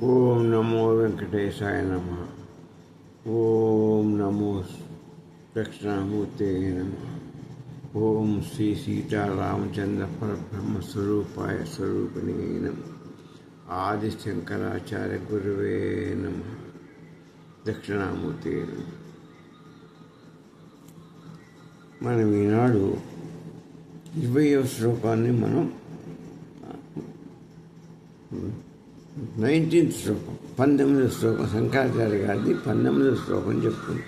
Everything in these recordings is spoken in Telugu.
ఓం నమో వెంకటేశాయ నమ. ఓం నమో దక్షిణామూర్తే నమ. ఓం శ్రీ సీతారామచంద్ర పరబ్రహ్మ స్వరూపాయ స్వరూపిణే నమ. ఆది శంకరాచార్య గురువే నమ. దక్షిణామూర్తే నమ. మనం ఈనాడు 20వ శ్లోకాన్ని మనం 19th శ్లోకం 19వ శ్లోకం శంకరాచార్య గారిది 19వ శ్లోకం చెప్తుంది.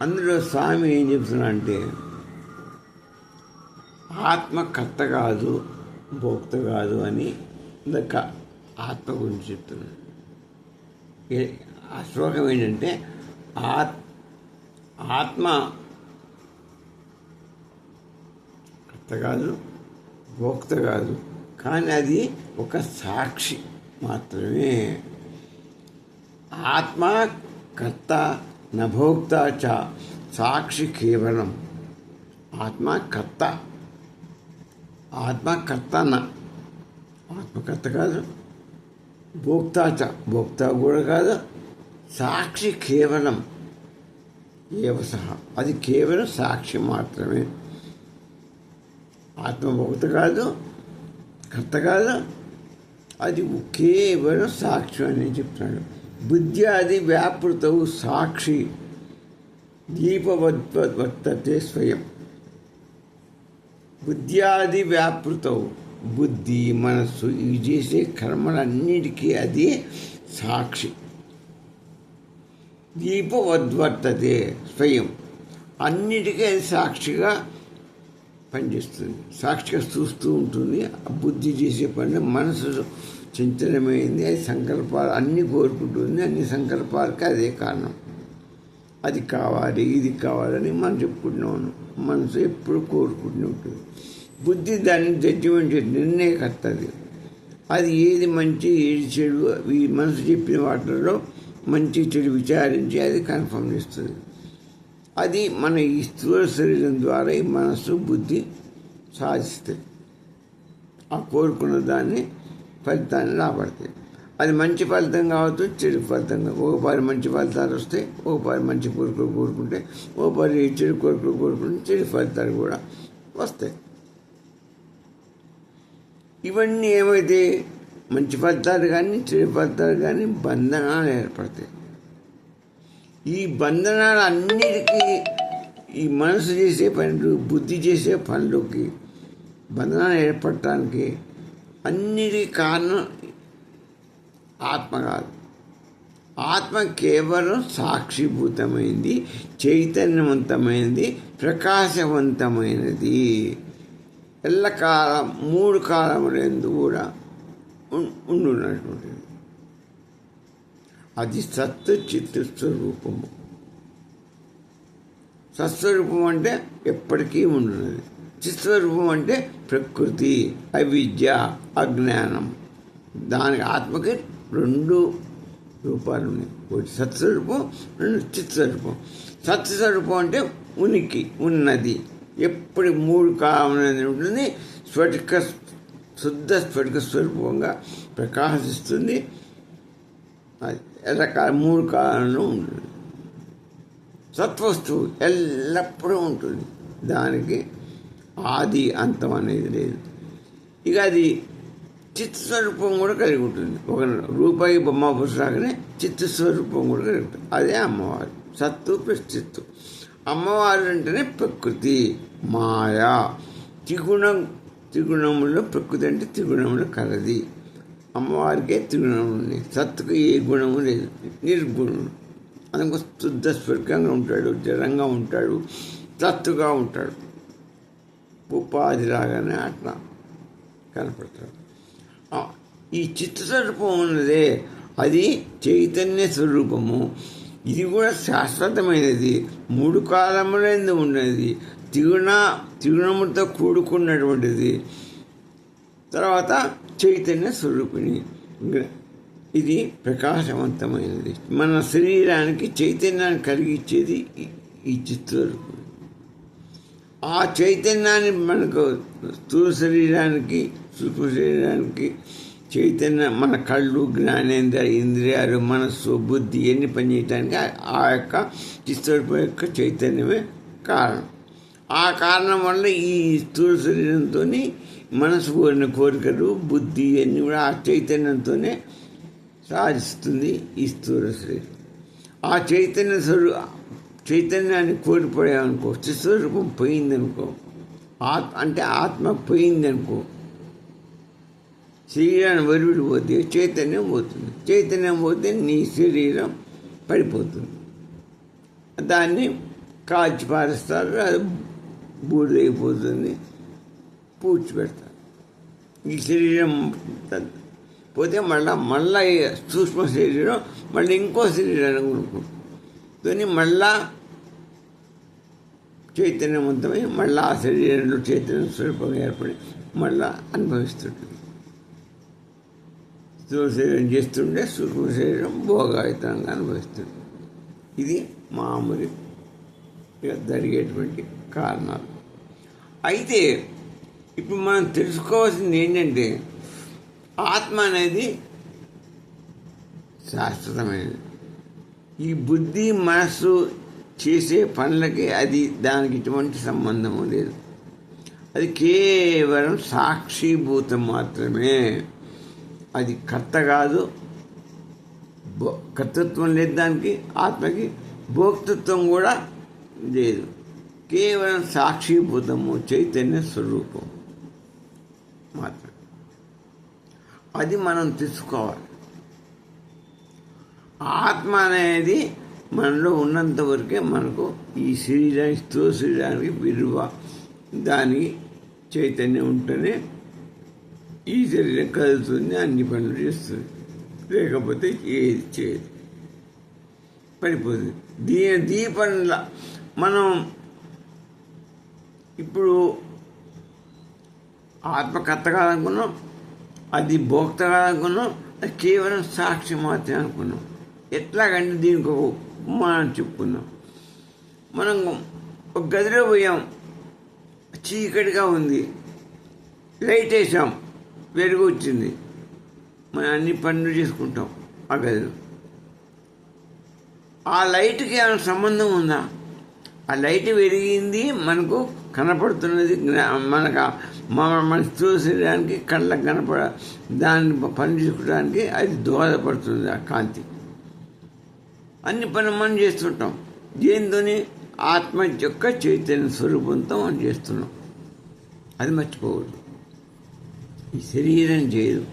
అందులో స్వామి ఏం చెప్తున్నా అంటే ఆత్మ కర్త కాదు భోక్త కాదు అని ఆత్మ గురించి చెప్తున్నాడు. ఆ శ్లోకం ఏంటంటే ఆత్మ కర్త కాదు భోక్త కాదు, కానీ అది ఒక సాక్షి మాత్రమే. ఆత్మ కర్త నభోక్త చ సాక్షి కేవలం. ఆత్మకర్త ఆత్మకర్త కాదు, భోక్త చ భోక్త కూడా కాదు, సాక్షి కేవలం ఏవ సహ అది కేవలం సాక్షి మాత్రమే. ఆత్మభోక్త కాదు, కర్త కాదు, అది కేవలం సాక్షి అని చెప్తున్నాడు. బుద్ధ్యాది వ్యాపృతవు సాక్షి దీపవద్వర్తతే స్వయం. బుద్ధ్యాది వ్యాపృతవు బుద్ధి మనస్సు ఇవి చేసే కర్మలన్నిటికీ అది సాక్షి. దీపవద్వర్తతే స్వయం, అన్నిటికీ అది సాక్షిగా పనిచేస్తుంది, సాక్షిగా చూస్తూ ఉంటుంది. బుద్ధి చేసే పని మనసు చంచలమైంది, అది సంకల్పాలు అన్నీ కోరుకుంటుంది. అన్ని సంకల్పాలకి అదే కారణం. అది కావాలి ఇది కావాలని మనం చెప్పుకుంటున్నాము. మనసు ఎప్పుడు కోరుకుంటూ ఉంటుంది. బుద్ధి దాన్ని జడ్జిమెంట్ నిర్ణయకర్తది. అది ఏది మంచి ఏది చెడు ఈ మనసు చెప్పిన వాటిలో మంచి చెడు విచారించి అది కన్ఫర్మ్ చేస్తుంది. అది మన ఈ స్థూల శరీరం ద్వారా ఈ మనస్సు బుద్ధి సాధిస్తాయి. ఆ కోరుకున్న దాన్ని ఫలితాన్ని రాబడతాయి. అది మంచి ఫలితం కావచ్చు, చెడు ఫలితంగా. ఒకపారి మంచి ఫలితాలు వస్తాయి, ఒకపారి మంచి కోరికలు కోరుకుంటే, ఒకపారి చెడు కోరికలు కోరుకుంటే చెడు ఫలితాలు కూడా వస్తాయి. ఇవన్నీ ఏమైతే మంచి ఫలితాలు కానీ చెడు ఫలితాలు కానీ బంధనాలు ఏర్పడతాయి. ఈ బంధనాలన్నిటికీ ఈ మనసు చేసే పనులు బుద్ధి చేసే పనులకి బంధనాలు ఏర్పడటానికి అన్నిటి కారణం ఆత్మ కాదు. ఆత్మ కేవలం సాక్షిభూతమైంది, చైతన్యవంతమైనది, ప్రకాశవంతమైనది. ఎల్లకాలం 3 కాలములందు కూడా ఉండున్నటువంటిది. అది సత్ చిత్ స్వరూపము. సత్స్వరూపం అంటే ఎప్పటికీ ఉండున్నది. చిత్స్వరూపం అంటే ప్రకృతి, అవిద్య, అజ్ఞానం. దానికి ఆత్మకి 2 రూపాలు ఉన్నాయి. ఒకటి సత్స్వరూపం, 2 చిత్స్వరూపం. సత్స్వరూపం అంటే ఉనికి ఉన్నది, ఎప్పటి 3 కాలములందు ఉంటుంది. శుద్ధ స్ఫటిక స్వరూపంగా ప్రకాశిస్తుంది. రకాల 3 కాలంలో ఉంటుంది. సత్వస్తువు ఎల్లప్పుడూ ఉంటుంది. దానికి ఆది అంతం అనేది లేదు. ఇక అది చిత్తస్వరూపం కూడా కలిగి ఉంటుంది. ఒక రూపాయి బొమ్మ పుస్తకానే చిత్తస్వరూపం కూడా కలిగి ఉంటుంది. అదే అమ్మవారు. సత్తు ప్లస్ చిత్తు. అమ్మవారు అంటేనే ప్రకృతి, మాయా, త్రిగుణములో ప్రకృతి అంటే త్రిగుణములో కలది. అమ్మవారికే త్రిగుణం ఉన్నాయి. సత్తుకు ఏ గుణము లేదు, నిర్గుణం. అందుకు శుద్ధ స్వర్గంగా ఉంటాడు, జలంగా ఉంటాడు, సత్తుగా ఉంటాడు. ఉపాధి రాగానే అట్లా కనపడతాడు. ఈ చిత్తస్వరూపం ఉన్నదే అది చైతన్య స్వరూపము. ఇది కూడా శాశ్వతమైనది, 3 కాలములందు ఉన్నది, త్రిగుణములతో కూడుకున్నటువంటిది. తర్వాత చైతన్య స్వరూపిణి. ఇది ప్రకాశవంతమైనది. మన శరీరానికి చైతన్యాన్ని కలిగించేది ఈ చిత్రరూపం. ఆ చైతన్యాన్ని మనకు స్థూల శరీరానికి సూక్ష్మ శరీరానికి చైతన్యం మన కళ్ళు, జ్ఞానేంద్ర, ఇంద్రియాలు, మనస్సు, బుద్ధి ఇవన్నీ పనిచేయటానికి ఆ యొక్క చిత్తస్వరూపం యొక్క చైతన్యమే కారణం. ఆ కారణం వల్ల ఈ స్థూల శరీరంతో మనసు కోరిన కోరికలు, బుద్ధి ఇవన్నీ కూడా ఆ చైతన్యంతోనే సాధిస్తుంది ఈ స్థూల శరీరం. ఆ చైతన్యాన్ని కోల్పోయామనుకో, చిత్తస్వరూపం పోయిందనుకో, అంటే ఆత్మ పోయిందనుకో, శరీరాన్ని వరివిడి పోతే చైతన్యం పోతుంది. చైతన్యం పోతే నీ శరీరం పడిపోతుంది. దాన్ని కాల్చి పారేస్తారు, అది బూడిదైపోతుంది, పూడ్చిపెడతారు. ఈ శరీరం పోతే మళ్ళా సూక్ష్మ శరీరం మళ్ళీ ఇంకో శరీరాన్ని కొనుక్కుంటుంది. మళ్ళా చైతన్యవంతమై మళ్ళీ ఆ శరీరంలో చైతన్య స్వరూపంగా ఏర్పడి మళ్ళా అనుభవిస్తుంటుంది. స్థూల శరీరం చేస్తుండే సూక్ష్మ శరీరం భోగాయుతంగా అనుభవిస్తుంది. ఇది మామూలు జరిగేటువంటి కారణాలు. అయితే ఇప్పుడు మనం తెలుసుకోవాల్సింది ఏంటంటే, ఆత్మ అనేది శాశ్వతమైనది. ఈ బుద్ధి మనస్సు చేసే పనులకి దానికి ఎటువంటి సంబంధము లేదు. అది కేవలం సాక్షిభూతం మాత్రమే. అది కర్త కాదు, కర్తృత్వం లేదు దానికి. ఆత్మకి భోక్తృత్వం కూడా లేదు. కేవలం సాక్షిభూతము, చైతన్య స్వరూపం మాత్రం. అది మనం తెలుసుకోవాలి. ఆత్మ అనేది మనలో ఉన్నంత వరకే మనకు ఈ శరీరానికి, స్థూల శరీరానికి విలువ. దానికి చైతన్యం ఉంటేనే ఈ శరీరం కదులుతుంది, అన్ని పనులు చేస్తుంది. లేకపోతే ఏది చేయదు, పడిపోతుంది. దీపంలా మనం ఇప్పుడు ఆత్మకర్త కాదనుకున్నాం, అది భోక్త కాదనుకున్నాం, అది కేవలం సాక్షి మాత్రమే అనుకున్నాం. ఎట్లాగంటే దీనికి ఒక ఉపమానం చెప్పుకున్నాం. మనం ఒక గదిలో పోయాం, చీకటిగా ఉంది, లైట్ వేసాం, వెలుగు వచ్చింది, మనం అన్ని పనులు చేసుకుంటాం ఆ గదిలో. ఆ లైట్కి ఏమైనా సంబంధం ఉందా? ఆ లైట్ వెలిగింది, మనకు కనపడుతున్నది, మన స్థూల శరీరానికి కళ్ళకు దాన్ని పని చేసుకోవడానికి అది దోహదపడుతుంది. ఆ కాంతి అన్ని పనులు మనం చేస్తుంటాం. దేనితోని? ఆత్మ యొక్క చైతన్య స్వరూపంతో మనం చేస్తున్నాం. అది మర్చిపోకూడదు. ఈ శరీరం చేయదు.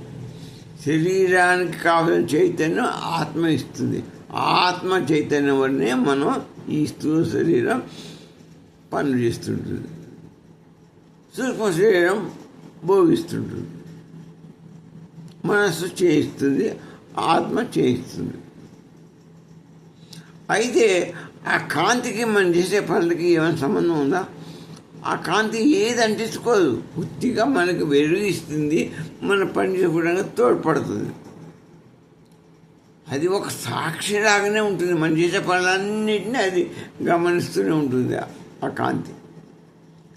శరీరానికి కావాల్సిన చైతన్యం ఆత్మ ఇస్తుంది. ఆత్మ చైతన్యం వల్లనే మనం ఈ స్థూల శరీరం పనులు చేస్తుంటుంది, సూక్ష్మ శరీరం భోగిస్తుంటుంది, మనస్సు చేయిస్తుంది, ఆత్మ చేయిస్తుంది. అయితే ఆ కాంతికి మనం చేసే పనులకి ఏమైనా సంబంధం ఉందా? ఆ కాంతి ఏది అంటించుకోదు, పూర్తిగా మనకు వెలుగిస్తుంది, మన పని చేసుకోవడానికి తోడ్పడుతుంది. అది ఒక సాక్షిలాగానే ఉంటుంది. మనం చేసే పనులన్నింటినీ అది గమనిస్తూనే ఉంటుంది ఆ కాంతి.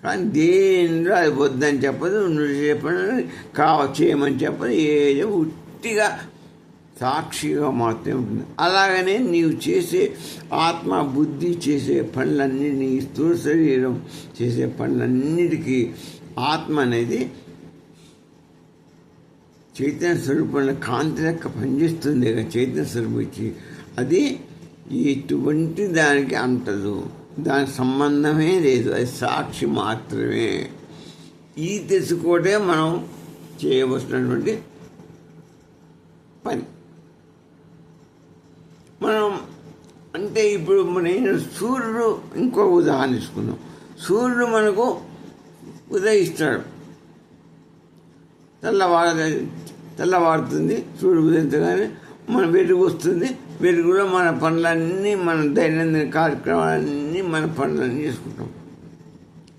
కానీ దేనిలో అది వద్దని చెప్పదు, నువ్వు చెప్పని చేయమని చెప్పదు, ఏదో ఉట్టిగా సాక్షిగా మాత్రమే ఉంటుంది. అలాగనే నీవు చేసే ఆత్మ బుద్ధి చేసే పనులన్నిటినీ, స్థూల శరీరం చేసే పనులన్నిటికీ ఆత్మ అనేది చైతన్య స్వరూపంలో కాంతి లెక్క పనిచేస్తుంది. చైతన్య స్వరూపం ఇచ్చి అది ఎటువంటి దానికి అంటదు, దానికి సంబంధమే లేదు, అది సాక్షి మాత్రమే. ఈ తెలుసుకోవటే మనం చేయవలసినటువంటి పని. మనం అంటే ఇప్పుడు నేను సూర్యుడు ఇంకో ఉదాహరణ తీసుకున్నాం. సూర్యుడు మనకు ఉదయిస్తాడు, తెల్లవారుతుంది, సూర్యుడు ఉదయించగానే మన వెలుగు వస్తుంది. వెలుగులో మన పనులన్నీ, మన దైనందిన కార్యక్రమాలన్నీ, మన పనులన్నీ చేసుకుంటాం.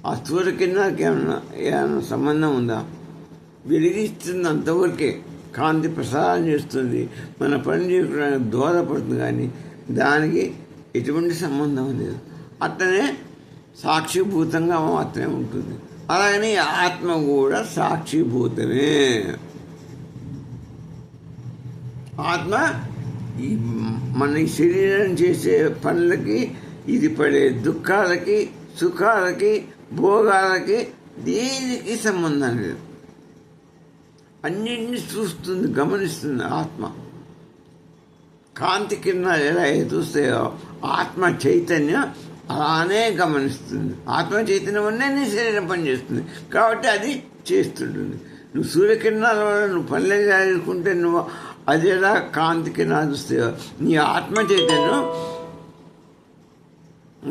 ఆ సూర్యకిరణానికి ఏమైనా సంబంధం ఉందా? వెలిగిస్తుంది అంతవరకే, కాంతి ప్రసారం చేస్తుంది, మన పని చేసుకోవడానికి దోహదపడుతుంది, కానీ దానికి ఎటువంటి సంబంధం లేదు. అట్లనే సాక్షిభూతంగా మాత్రమే ఉంటుంది. అలాగని ఆత్మ కూడా సాక్షిభూతమే. ఆత్మ ఈ మన ఈ శరీరం చేసే పనులకి, ఇది పడే దుఃఖాలకి, సుఖాలకి, భోగాలకి దేనికి సంబంధం లేదు. అన్నింటినీ చూస్తుంది, గమనిస్తుంది ఆత్మ. కాంతి కిరణాలు ఎలా చూస్తాయో ఆత్మ చైతన్యం అలానే గమనిస్తుంది. ఆత్మ చైతన్యం వల్లే నీ శరీరం పనిచేస్తుంది కాబట్టి అది చేస్తుంటుంది. నువ్వు సూర్యకిరణాల వల్ల నువ్వు పనులు చేసుకుంటే నువ్వు అది ఎలా కాంతి కిరణాలు చూస్తాయో నీ ఆత్మ చైతన్యం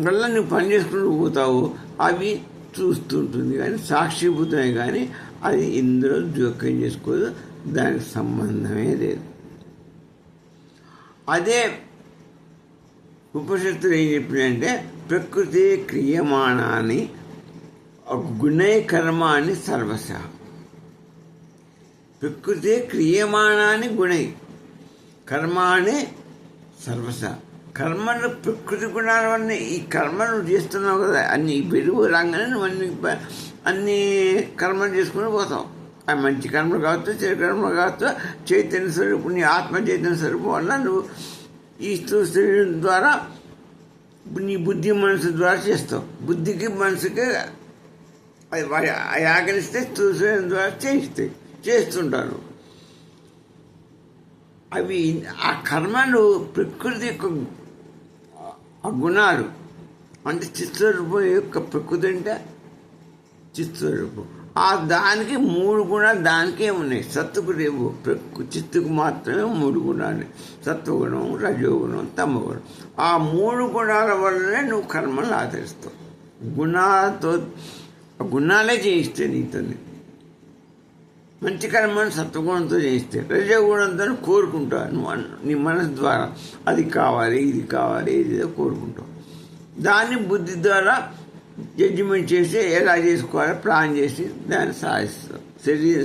వల్ల నువ్వు పని చేసుకుంటూ పోతావు, అవి చూస్తుంటుంది. కానీ సాక్షిభూతమే, కానీ అది ఇందులో జోక్యం చేసుకోదు, దానికి సంబంధమే లేదు. అదే ఉపనిషత్తులు ఏం చెప్పినాయంటే ప్రకృతి క్రియమాణాన్ని గుణై కర్మాన్ని సర్వశ. ప్రకృతి క్రియమాణాన్ని గుణై కర్మాన్ని సర్వశ. కర్మలు ప్రకృతి గుణాల వల్ల ఈ కర్మలు చేస్తున్నావు కదా, అన్ని పెరుగు రాగానే నువ్వు అన్ని కర్మలు చేసుకుని పోతావు. ఆ మంచి కర్మలు కావచ్చు, చెడు కర్మలు కావచ్చు, చైతన్య స్వరూపు నీ ఆత్మ చైతన్య స్వరూపం వల్ల నువ్వు ఈ శరీరం ద్వారా నీ బుద్ధి మనసు ద్వారా చేస్తావు. బుద్ధికి మనసుకి అది ఆకలిస్తే శరీరం ద్వారా చేస్తుంటాను. అవి ఆ కర్మలు ప్రకృతి యొక్క గుణాలు. అంటే చిత్స్వరూపం యొక్క ప్రకృతి అంటే చిత్స్వరూపం. ఆ దానికి 3 గుణాలు దానికే ఉన్నాయి. సత్తుకు రేపు చిత్తుకు మాత్రమే 3 గుణాలు, సత్వగుణం, రజోగుణం, తమగుణం. ఆ 3 గుణాల వల్లనే నువ్వు కర్మలు ఆచరిస్తావు. గుణాలే చేయిస్తే నీతో మంచి కర్మను సత్వగుణంతో చేయిస్తే, రజోగుణంతో కోరుకుంటావు నువ్వు నీ మనసు ద్వారా. అది కావాలి, ఇది కావాలి, ఇది కోరుకుంటావు. దాన్ని బుద్ధి ద్వారా జడ్జిమెంట్ చేసి ఎలా చేసుకోవాలో ప్లాన్ చేసి దాన్ని సాధిస్తాం.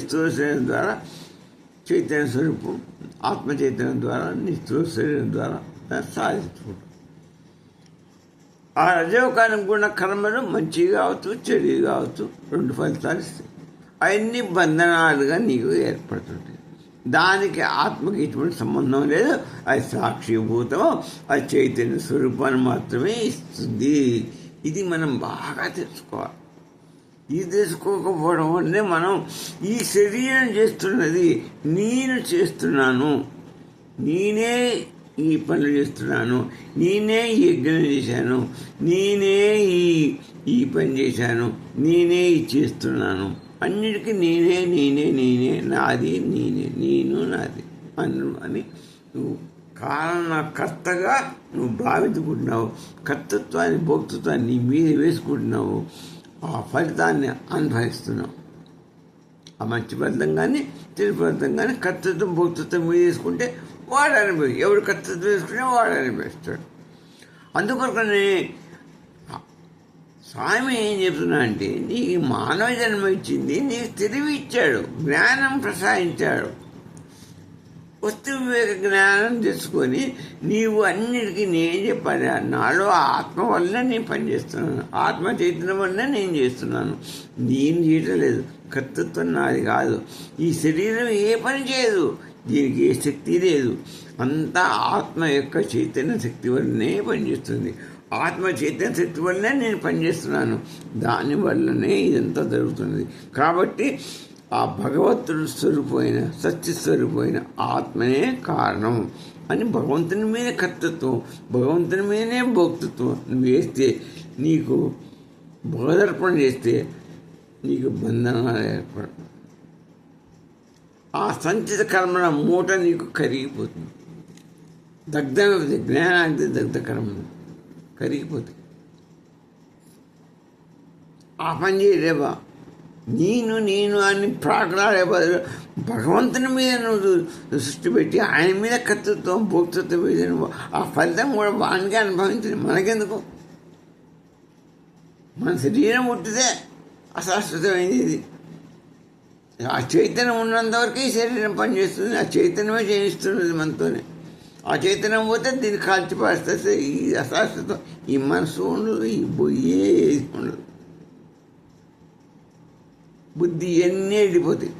స్థూల శరీరం ద్వారా చైతన్య స్వరూపం, ఆత్మ చైతన్యం ద్వారా నీ స్థూల శరీరం ద్వారా దాన్ని సాధించుకుంటాం. ఆ రజోకాని గుణ కర్మలు మంచివి కావచ్చు, చెడు కావచ్చు, 2 ఫలితాలు ఇస్తాయి. అవన్నీ బంధనాలుగా నీకు ఏర్పడుతుంటాయి. దానికి ఆత్మకి ఎటువంటి సంబంధం లేదు. అది సాక్షిభూతం, అది చైతన్య స్వరూపాన్ని మాత్రమే ఇస్తుంది. ఇది మనం బాగా తెలుసుకోవాలి. ఇది తెలుసుకోకపోవడం వల్లే మనం ఈ శరీరం చేస్తున్నది నేను చేస్తున్నాను, నేనే ఈ పనులు చేస్తున్నాను, నేనే ఈ యజ్ఞం చేశాను, నేనే ఈ పని చేశాను, నేనే ఇది చేస్తున్నాను, అన్నిటికీ నేనే నేనే నేనే నాది నేనే నేను నాది అని నువ్వు కారణకర్తగా నువ్వు భావించుకుంటున్నావు. కర్తృత్వాన్ని భోక్తృత్వాన్ని నీ మీద వేసుకుంటున్నావు. ఆ ఫలితాన్ని అనుభవిస్తున్నావు. ఆ మంచి ఫలితం కానీ చెడు ఫలితం కానీ కర్తృత్వం భోక్తృత్వం మీద వేసుకుంటే వాడు అనుభవి. ఎవడు కర్తృత్వం వేసుకుంటే వాడు అనుభవిస్తాడు. అందుకొరకనే స్వామి ఏం చెప్తున్నా అంటే నీకు మానవ జన్మ ఇచ్చింది, నీకు తెలివి ఇచ్చాడు, జ్ఞానం ప్రసాదించాడు. వస్తు వివేక జ్ఞానం తెచ్చుకొని నీవు అన్నిటికీ నేను చెప్పాలి. నాలో ఆత్మ వల్ల నేను పనిచేస్తున్నాను, ఆత్మ చైతన్యం వల్ల నేను చేస్తున్నాను, నేను చేయటం లేదు. కర్తృత్వం నాది కాదు. ఈ శరీరం ఏ పని చేయదు, దీనికి ఏ శక్తి లేదు. అంతా ఆత్మ యొక్క చైతన్య శక్తి వల్లనే పనిచేస్తుంది. ఆత్మ చైతన్య శక్తి వల్లనే నేను పనిచేస్తున్నాను. దానివల్లనే ఇదంతా జరుగుతున్నది. కాబట్టి ఆ భగవంతుడు స్వరూపమైన సత్యస్వరూపమైన ఆత్మనే కారణం అని భగవంతుని మీద కర్తృత్వం, భగవంతుని మీదనే భోక్తృత్వం నువ్వు వేస్తే, నీకు బోధర్పణ చేస్తే నీకు బంధనాలు ఏర్పడవు. ఆ సంచిత కర్మల మూట నీకు కరిగిపోతుంది. దగ్ధమైపోతుంది. జ్ఞానానికి దగ్ధ కర్మ కరిగిపోతుంది. ఆ పని చేయలేవా? నేను నేను అని ప్రాకలాడే బదులు భగవంతుని మీద నువ్వు దృష్టి పెట్టి ఆయన మీద కర్తృత్వం భోక్తృత్వం మీద ఆ ఫలితం కూడా వానికి అనుభవించింది. మనకెందుకు? మన శరీరం పుట్టితే అశాశ్వతమైంది. ఇది ఆ చైతన్యం ఉన్నంతవరకు ఈ శరీరం పనిచేస్తుంది. ఆ చైతన్యమే చేయిస్తున్నది మనతోనే. ఆ చైతన్యం పోతే దీన్ని కాల్చిపాస్తే ఈ అశాశ్వతం. ఈ మనసు ఉండదు, ఈ బొయ్యే ఉండదు, బుద్ధి ఎన్ని వెళ్ళిపోతాయి.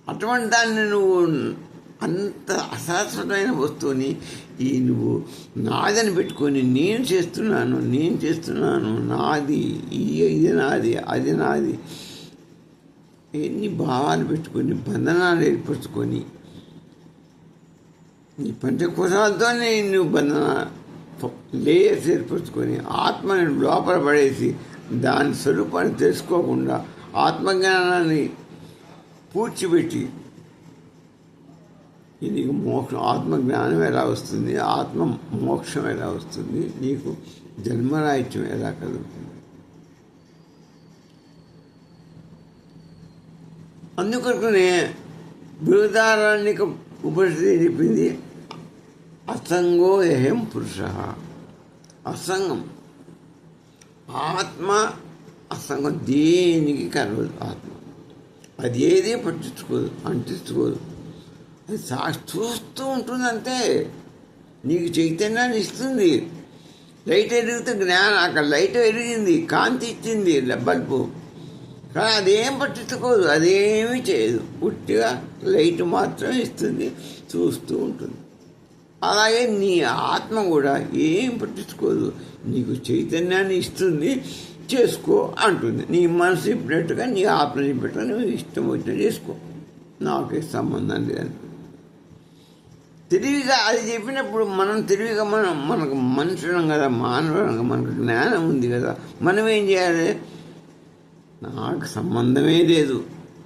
అటువంటి దాన్ని నువ్వు అంత అశాశ్వతమైన వస్తువుని ఈ నువ్వు నాదని పెట్టుకొని నేను చేస్తున్నాను నాది, ఇది నాది, అది నాది, ఎన్ని భావాలు పెట్టుకొని బంధనాలు ఏర్పరచుకొని నీ పంచకోశాలతోనే నువ్వు బంధన లేయర్స్ ఏర్పరచుకొని ఆత్మని లోపల పడేసి దాని స్వరూపాన్ని తెలుసుకోకుండా ఆత్మజ్ఞానాన్ని పూడ్చిపెట్టి నీకు మోక్షం, ఆత్మజ్ఞానం ఎలా వస్తుంది, ఆత్మ మోక్షం ఎలా వస్తుంది, నీకు జన్మరాహిత్యం ఎలా కలుగుతుంది. అందుకొరకునే బృహదారణ్యక ఉపనిషత్తు చెప్పింది అసంగో యహం పురుష. అసంగం ఆత్మ, అసంగం దేనికి కలవదు. ఆత్మ అది ఏది పట్టించుకోదు, అంటించుకోదు. అది చూస్తూ ఉంటుంది అంతే. నీకు చైతన్యాన్ని ఇస్తుంది. లైట్ ఎరిగితే జ్ఞానం, అక్కడ లైట్ ఎరిగింది, కాంతి ఇచ్చింది బల్బు, కానీ అదేం పట్టించుకోదు, అదేమీ చేయదు. పుట్టిగా లైట్ మాత్రమే ఇస్తుంది, చూస్తూ ఉంటుంది. అలాగే నీ ఆత్మ కూడా ఏం పట్టించుకోదు, నీకు చైతన్యాన్ని ఇస్తుంది, చేసుకో అంటుంది. నీ మనసు చెప్పినట్టుగా, నీ ఆత్మ చెప్పినట్టుగా నువ్వు ఇష్టం వచ్చినట్టు చేసుకో, నాకే సంబంధం లేదని తెలివిగా అది చెప్పినప్పుడు మనం తెలివిగా మనకు మనుషులం కదా, మానవులంగా మనకు జ్ఞానం ఉంది కదా, మనం ఏం చేయాలి? నాకు సంబంధమే లేదు,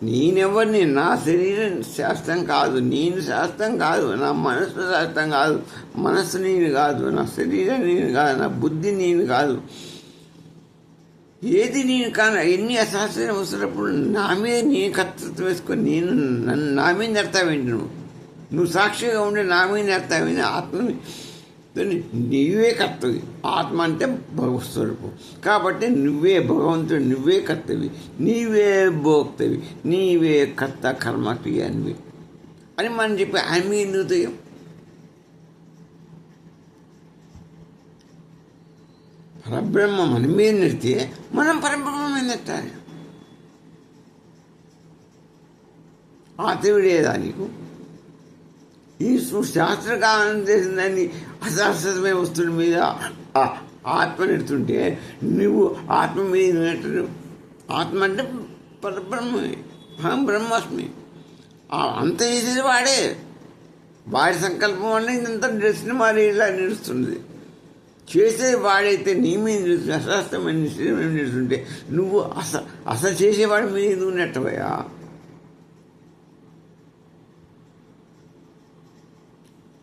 నేనెవరిని, నా శరీరం శాస్త్రం కాదు, నేను శాస్త్రం కాదు, నా మనసు శాస్త్రం కాదు, మనస్సు నేను కాదు, నా శరీరం నేను కాదు, నా బుద్ధి నేను కాదు, ఏది నేను కాను. ఎన్ని అశాస్త్రం వస్తున్నప్పుడు నా మీద నేను కర్తృత్వం వేసుకొని నా మీద నెడతావేంటి? నువ్వు సాక్షిగా ఉండి నా మీద నెడతావేంటి? ఆత్మని నీవే కర్తవి. ఆత్మ అంటే భగవత్స్వరూపం కాబట్టి నువ్వే భగవంతుడు, నువ్వే కర్తవి, నీవే భోక్తవి, నీవే కర్త కర్మక్రియానివి అని మనం చెప్పి ఆయన మీద ఎందుకు పరబ్రహ్మ మన మీద నెడితే మనం పరబ్రహ్మ మీద నెట్టాలి. తెలివిడేదా నీకు? ఈ శాస్త్రకాలం చేసిందని అశాస్త్రమైన వస్తువుల మీద ఆత్మ నెడుతుంటే నువ్వు ఆత్మ మీద నెట్టడు. ఆత్మ అంటే పరబ్రహ్మే, అహం బ్రహ్మాస్మి. అంత చేసేది వాడే. వాడి సంకల్పం వల్ల ఇంత సినిమా ఇలా నిలుస్తుంది. చేసేది వాడైతే నీ మీద నిలుస్తుంది. అశాస్త్రమైన సినిమా నిలుస్తుంటే నువ్వు అసలు చేసేవాడి మీద నువ్వు నెట్టవయా?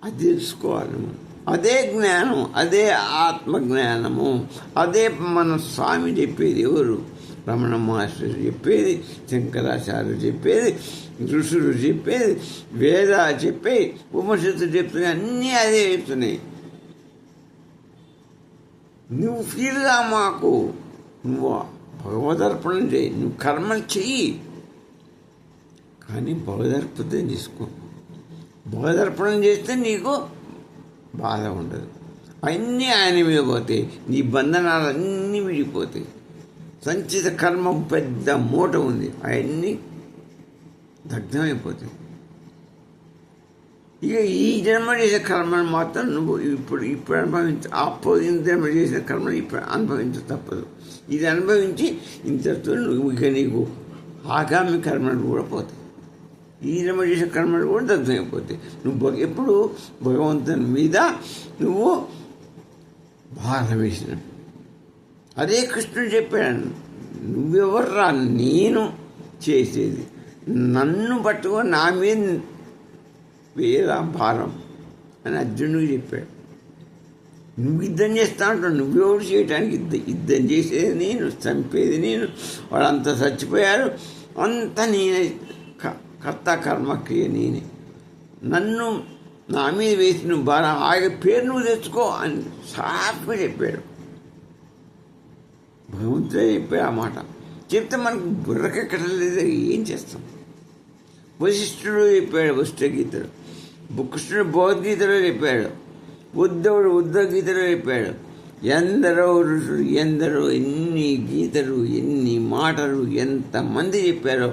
అది తెలుసుకోవాలి. అదే జ్ఞానం, అదే ఆత్మజ్ఞానము, అదే మన స్వామి చెప్పేది. ఎవరు? రమణ మహర్షి చెప్పేది, శంకరాచార్యులు చెప్పేది, ఋషులు చెప్పేది, వేద చెప్పేది, ఉపనిషత్తులు చెప్తున్నాయి, అన్నీ అదే చెప్తున్నాయి. నువ్వు ఫీల్గా మాకు నువ్వు భగవదర్పణం చేయి, నువ్వు కర్మలు చెయ్యి, కానీ భగవదర్పణం తీసుకో. భగవదర్పణం చేస్తే నీకు బాధ ఉండదు. అన్నీ ఆయన మీద పోతాయి, నీ బంధనాలు అన్నీ విడిపోతాయి. సంచిత కర్మ పెద్ద మూట ఉంది, అవన్నీ దగ్ధమైపోతాయి. ఇక ఈ జన్మ చేసే కర్మను మాత్రం నువ్వు ఇప్పుడు అనుభవించు. అపోజిన జన్మ చేసిన కర్మను ఇప్పుడు అనుభవించ తప్పదు. ఇది అనుభవించి ఇంతతో నువ్వు ఇక నీకు ఆగామి కర్మలు కూడా పోతాయి. ఈ జన్మ చేసే కర్మలు కూడా దగ్ధమైపోతాయి. నువ్వు ఎప్పుడు భగవంతుని మీద నువ్వు భారం వేసిన. అదే కృష్ణుడు చెప్పాడు, నువ్వెవర్రా నేను చేసేది, నన్ను పట్టుకొని నా మీద వేరా భారం అని అర్జునుడికి చెప్పాడు. నువ్వు యుద్ధం చేస్తా అంటావు, నువ్వెవరు చేయటానికి? యుద్ధం చేసేది నేను, చంపేది నేను, వాళ్ళంతా చచ్చిపోయారు, అంతా నేనే, కర్త కర్మక్రియ నేనే. నన్ను నా మీద వేసి నువ్వు భారం, ఆయన పేరు నువ్వు తెచ్చుకో అని సాఫ్గా చెప్పాడు. భగవంతుడే చెప్పాడు ఆ మాట. చెప్తే మనకు బుర్రకెక్కడలేదు, ఏం చేస్తాం? వశిష్ఠుడు చెప్పాడు, వశిష్ఠ గీతలు. కృష్ణుడు భగవద్గీతలో చెప్పాడు, ఉద్ధవుడు ఉద్ధవగీతలో చెప్పాడు. ఎందరో ఋషులు, ఎందరో ఎన్ని గీతలు, ఎన్ని మాటలు, ఎంతమంది చెప్పారో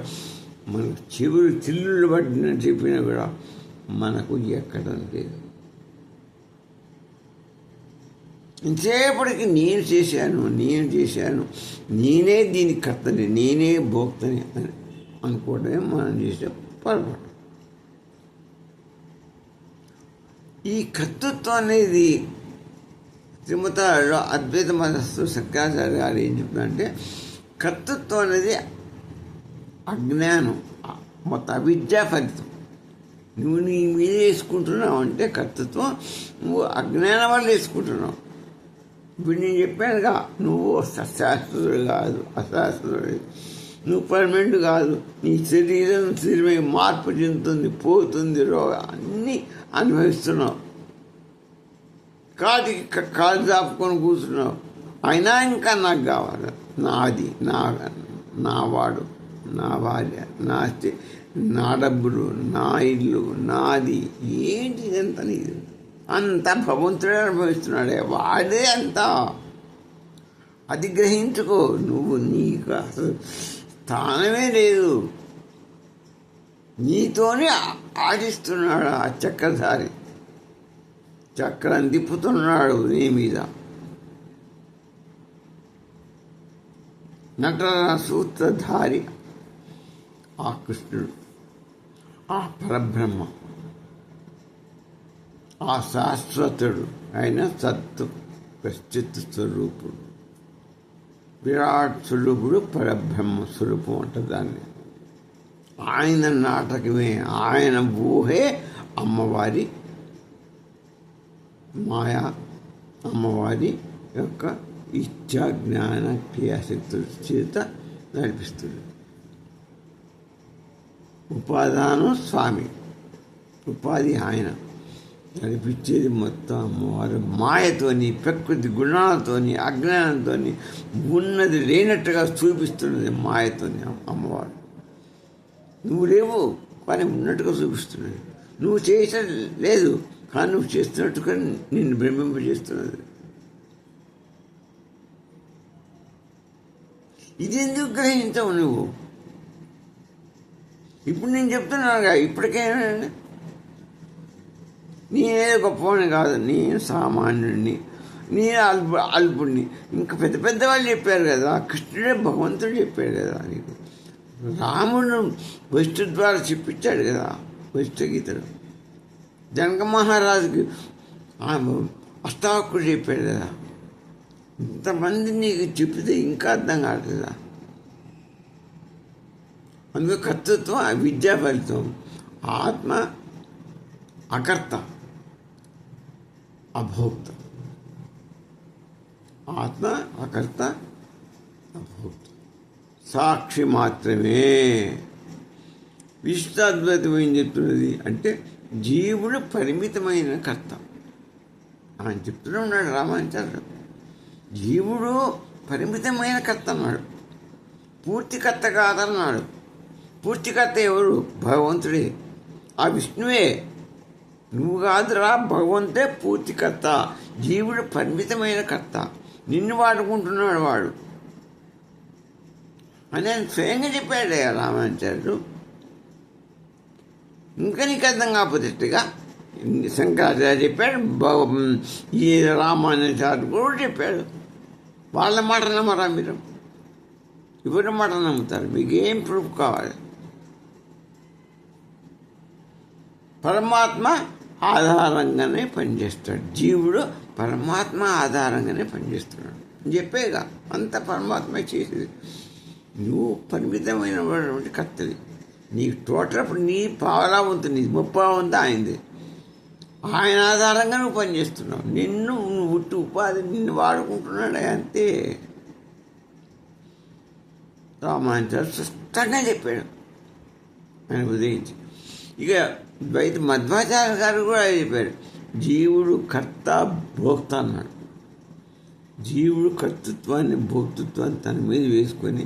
మనకు చెవులు చిల్లులు పట్టిన చెప్పినా కూడా మనకు ఎక్కడం లేదు. ఇంతసేపటికి నేను చేశాను, నేనే దీని కర్తని, నేనే భోక్తని అని అనుకోవడమే మనం చేసే పొరపాటు. ఈ కర్తృత్వం అనేది శ్రీమతాలలో అద్వైత మతస్థుడు శంకరాచార్య గారు ఏం చెప్తారంటే, కర్తృత్వం అనేది అజ్ఞానం, మొత్తం అవిద్యా ఫలితం. నువ్వు నీ మీద వేసుకుంటున్నావు అంటే కర్తృత్వం నువ్వు అజ్ఞానం వల్ల వేసుకుంటున్నావు. ఇప్పుడు నేను చెప్పానుగా, నువ్వు శాస్త్రుడు కాదు, అశాస్త్రుడు, నువ్వు పర్మనెంట్ కాదు, నీ శరీరమే మార్పు చెందుతుంది, పోతుంది, రోగం అన్నీ అనుభవిస్తున్నావు. కాటికి కాలు దాపుకొని కూర్చున్నావు, అయినా ఇంకా నాకు కావాలి, నాది, నా వాడు, నా భార్య, నా డబ్బులు, నా ఇల్లు, నాది, ఏంటి ఇదంతా నీది? అంతా భగవంతుడే అనుభవిస్తున్నాడే, వాడే అంతా. అది గ్రహించుకో. నువ్వు నీకు అసలు స్థానమే లేదు. నీతోనే ఆడిస్తున్నాడు ఆ చక్రధారి, చక్రం తిప్పుతున్నాడు నీ మీద. నటన సూత్రధారి ఆ కృష్ణుడు, ఆ పరబ్రహ్మ, ఆ శాశ్వతుడు అయిన సత్తు ప్రశ్చిత్ స్వరూపుడు, విరాట్ స్వరూపుడు, పరబ్రహ్మ స్వరూపం అంట దాన్ని. ఆయన నాటకమే, ఆయన ఊహే అమ్మవారి మాయా, అమ్మవారి యొక్క ఇచ్చా జ్ఞాన క్రియాశక్తుల చేత నడిపిస్తుంది. ఉపాదానం స్వామి, ఉపాధి ఆయన, నడిపించేది మొత్తం అమ్మవారు. మాయతోని, ప్రకృతి గుణాలతోని, అజ్ఞానంతో ఉన్నది లేనట్టుగా చూపిస్తున్నది మాయతోని అమ్మవారు. నువ్వు లేవు కానీ ఉన్నట్టుగా చూపిస్తున్నది. నువ్వు చేయటం లేదు కానీ నువ్వు చేస్తున్నట్టుగా నిన్ను భ్రమింపజేస్తున్నది. ఇది ఎందుకు గ్రహించవు నువ్వు? ఇప్పుడు నేను చెప్తున్నానుగా, ఇప్పటికైనా నేనే గొప్పవాడిని కాదు, నేను సామాన్యుడిని, నేను అల్పుడిని. ఇంకా పెద్ద పెద్దవాళ్ళు చెప్పారు కదా, కృష్ణుడే భగవంతుడు చెప్పాడు కదా నీకు. రాముడు వశిష్ఠుడి ద్వారా చెప్పించాడు కదా వశిష్ఠగీతలు. జనక మహారాజుకి అష్టావకుడు చెప్పాడు కదా. ఇంతమంది నీకు చెప్తే ఇంకా అర్థం కావట్లేదా? అందుకే కర్తృత్వం విద్యా ఫలితం. ఆత్మ అకర్త, అభోక్త. ఆత్మ అకర్త, అభోక్త, సాక్షి మాత్రమే. విశిష్టాద్వైతం ఏం చెప్తున్నది అంటే, జీవుడు పరిమితమైన కర్త అని చెప్తూనే ఉన్నాడు రామానుజాచార్యులు. జీవుడు పరిమితమైన కర్త అన్నాడు, పూర్తికర్త కాదన్నాడు. పూర్తికర్త ఎవరు? భగవంతుడే, ఆ విష్ణువే. నువ్వు కాదురా, భగవంతే పూర్తికర్త. జీవుడు పరిమితమైన కర్త, నిన్ను వాడుకుంటున్నాడు వాడు అని ఆయన స్వయంగా చెప్పాడు రామానుజాచార్యులు. ఇంకా నీకు అర్థం కాకపోతేట్టుగా శంకరాచార్య చెప్పాడు, ఈ రామానుజాచార్యులు కూడా చెప్పాడు. వాళ్ళ మాట నమ్మరా మీరు? ఎవరి మాట నమ్ముతారు? మీకు ఏం ప్రూఫ్ కావాలి? పరమాత్మ ఆధారంగానే పనిచేస్తాడు. జీవుడు పరమాత్మ ఆధారంగానే పనిచేస్తున్నాడు చెప్పేగా. అంత పరమాత్మ చేసేది. నువ్వు పరిమితమైనటువంటి కర్తవి. నీకు టోటల్ అప్పుడు నీ పావలా వంతు, నీ ముప్పా వంతు ఆయనది. ఆయన ఆధారంగా నువ్వు పనిచేస్తున్నావు. నువ్వు ఉట్టి ఉపాధి నిన్ను వాడుకుంటున్నాడు అంతే. రామానుజాచార్యులు స్పష్టంగా చెప్పాడు ఆయన ఉదయించి. ఇక ద్వైత మధ్వాచార్య గారు కూడా చెప్పారు, జీవుడు కర్త భోక్త అన్నాడు. జీవుడు కర్తృత్వాన్ని భోక్తృత్వాన్ని తన మీద వేసుకొని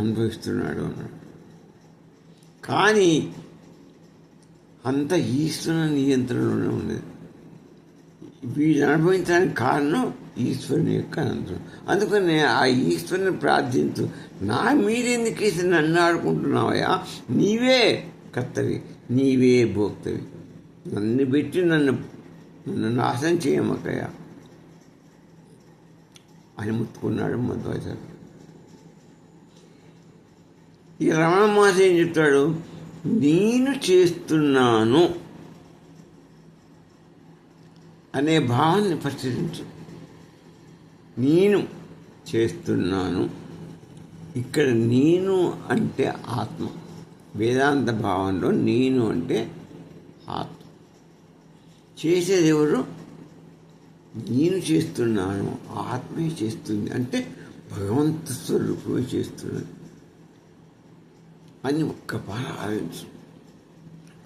అనుభవిస్తున్నాడు అన్నాడు. కానీ అంత ఈశ్వర నియంత్రణలోనే ఉన్నది. వీళ్ళు అనుభవించడానికి కారణం ఈశ్వరుని యొక్క అనంతరం. అందుకని ఆ ఈశ్వరుని ప్రార్థించు. నా మీరెందుకేసి నన్ను ఆడుకుంటున్నావయ్యా? నీవే కర్తవి, నీవే భోక్తవి. నన్ను పెట్టి నన్ను నాశనం చేయమక్కయ్య అని ముట్టుకున్నాడు మధ్వాచార్యుడు. ఈ రమణ మహర్షి ఏం చెప్తాడు? నేను చేస్తున్నాను అనే భావాన్ని పరిశీలించు. నేను చేస్తున్నాను, ఇక్కడ నేను అంటే ఆత్మ. వేదాంత భావంలో నేను అంటే ఆత్మ. చేసేది ఎవరు? నేను చేస్తున్నాను, ఆత్మే చేస్తుంది అంటే భగవంతు స్వరూపమే చేస్తున్నది అని ఒక్కపార ఆలోచించు.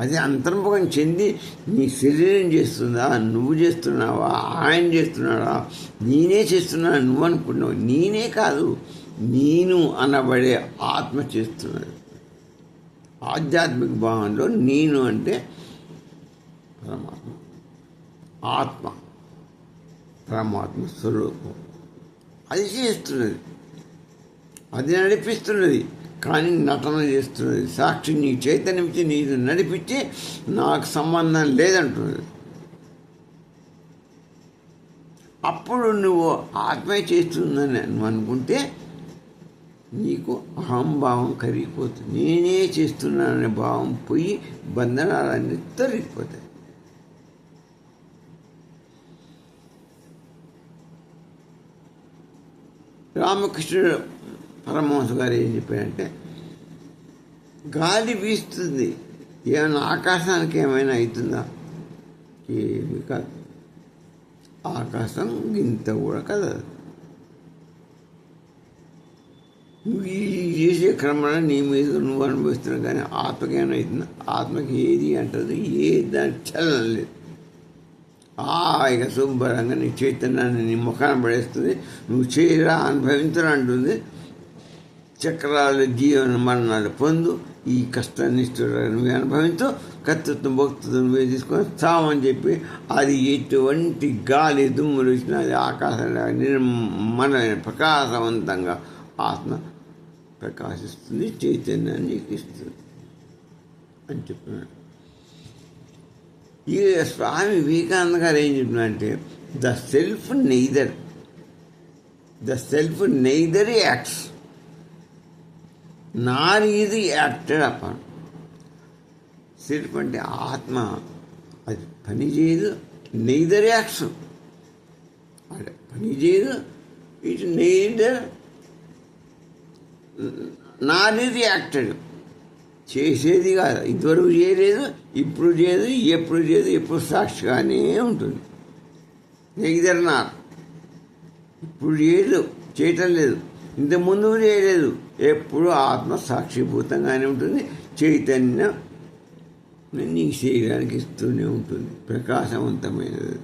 అది అంతర్ముఖం చెంది నీ శరీరం చేస్తుందా, నువ్వు చేస్తున్నావా, ఆయన చేస్తున్నాడా, నేనే చేస్తున్నా నువ్వు అనుకున్నావు. నేనే కాదు, నేను అనబడే ఆత్మ చేస్తున్నది. ఆధ్యాత్మిక భావంలో నేను అంటే పరమాత్మ, ఆత్మ పరమాత్మ స్వరూపం. అది చేస్తున్నది, అది నడిపిస్తున్నది, కానీ నటన చేస్తున్నది. సాక్షి నీ చైతన్యం ఇచ్చి నీకు నడిపించి నాకు సంబంధం లేదంటున్నది. అప్పుడు నువ్వు ఆత్మే చేస్తుందని నువ్వు అనుకుంటే నీకు అహంభావం కరిగిపోతుంది. నేనే చేస్తున్నాననే భావం పోయి బంధనాలన్నీ తొలగిపోతాయి. రామకృష్ణుడు పరమహంస గారు ఏం చెప్పారంటే, గాలి వీస్తుంది, ఏమైనా ఆకాశానికి ఏమైనా అవుతుందా? ఏమి కాదు. ఆకాశం గింత కూడా కదదు. నువ్వు ఈ చేసే క్రమణ నీ మీద నువ్వు అనుభవిస్తున్నావు, కానీ ఆత్మకి ఏమైనా అవుతుందా? ఆత్మకి ఏది అంటది, ఏది దానికి చలనం లేదు. ఇక శుభ్రంగా నీ చైతన్యాన్ని నీ ముఖాన్ని పడేస్తుంది. నువ్వు చేయరా, అనుభవించరా అంటుంది. చక్రాలు జీవన మరణాలు పొందు, ఈ కష్టాన్ని నువ్వే అనుభవించు, కర్తృత్వం భక్తుత్వం నువ్వే తీసుకొని చావని చెప్పి అది ఎటువంటి గాలి దుమ్ములు వచ్చినా అది ఆకాశంలో నిర్మలమైన ప్రకాశవంతంగా ఆత్మ ప్రకాశిస్తుంది, చైతన్యాన్ని నీకు ఇస్తుంది అని చెప్పినాడు. ఈ స్వామి వివేకానంద గారు ఏం చెప్పినారంటే, the self neither acts nor is acted upon. Self అంటే ఆత్మ, అది పని చేయదు, నెయిదర్ యాక్ట్స్ అంటే పని చేయదు, it neither Nar is acted. చేసేది కాదు, ఇదివరకు చేయలేదు, ఇప్పుడు చేయదు, ఎప్పుడు చేయదు, ఎప్పుడు సాక్షిగానే ఉంటుంది. నెయిదర్ నార్, ఇప్పుడు చేయటం లేదు, ఇంతకుముందు చేయలేదు, ఎప్పుడు ఆత్మ సాక్షిభూతంగానే ఉంటుంది. చైతన్యం నీ శరీరానికి ఇస్తూనే ఉంటుంది, ప్రకాశవంతమైనది.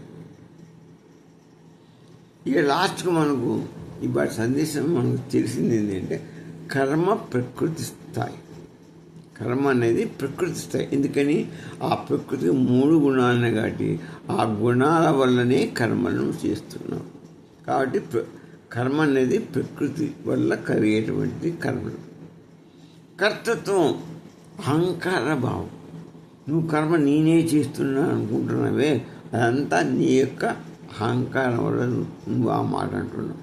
ఇక లాస్ట్కు మనకు ఇవాటి సందేశం మనకు తెలిసింది ఏంటంటే, కర్మ ప్రకృతి స్థాయి. కర్మ అనేది ప్రకృతి స్థాయి. ఎందుకని? ఆ ప్రకృతికి 3 గుణాలనే కాబట్టి ఆ గుణాల వల్లనే కర్మలను చేస్తున్నాం. కాబట్టి కర్మ అనేది ప్రకృతి వల్ల కలిగేటువంటి కర్మలు. కర్తృత్వం అహంకార భావం. నువ్వు కర్మ నేనే చేస్తున్నా అనుకుంటున్నావే, అదంతా నీ యొక్క అహంకారం వల్ల నువ్వు ఆ మాట అంటున్నావు.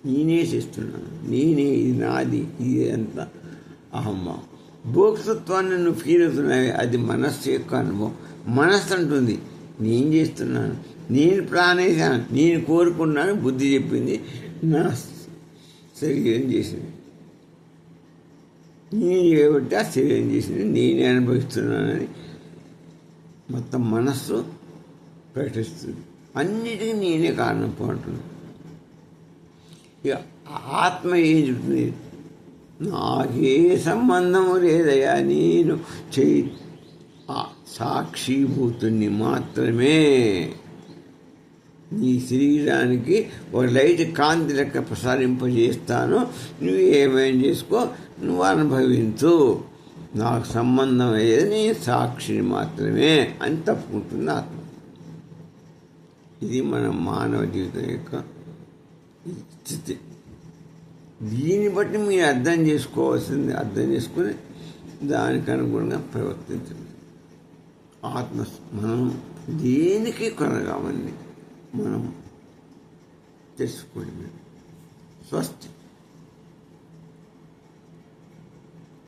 నేనే చేస్తున్నాను, నేనే, ఇది నాది, ఇది అంతా అహంభావం. భోక్తృత్వాన్ని నువ్వు ఫీల్ అవుతున్నావే, అది మనస్సు యొక్క అనుభవం. మనస్సు అంటుంది నేను చేస్తున్నాను, నేను ప్రాణేశాను, నేను కోరుకున్నాను, బుద్ధి చెప్పింది, నా శరీరం చేసింది. నేను చేయబట్టి ఆ శరీరం చేసింది, నేనే అనుభవిస్తున్నానని మొత్తం మనస్సు ప్రకటిస్తుంది. అన్నిటికీ నేనే కారణం అంటుంది. ఇక ఆత్మ ఏం చెప్తుంది? నాకే సంబంధము లేదయా, నేను సాక్షిభూతుని మాత్రమే. నీ శరీరానికి ఒక లైట్ కాంతి లెక్క ప్రసారింపజేస్తాను, నువ్వు ఏమైనా చేసుకో, నువ్వు అనుభవించు, నాకు సంబంధం అయ్యేది నీ సాక్షిని మాత్రమే అని తప్పుకుంటుంది ఆత్మ. ఇది మన మానవ జీవితం యొక్క స్థితి. దీన్ని బట్టి మీరు అర్థం చేసుకోవాల్సింది, అర్థం చేసుకుని దానికి అనుగుణంగా ప్రవర్తించండి. ఆత్మ మనం దేనికి కొనగామని మనం తెలుసుకోండి. స్వస్తి.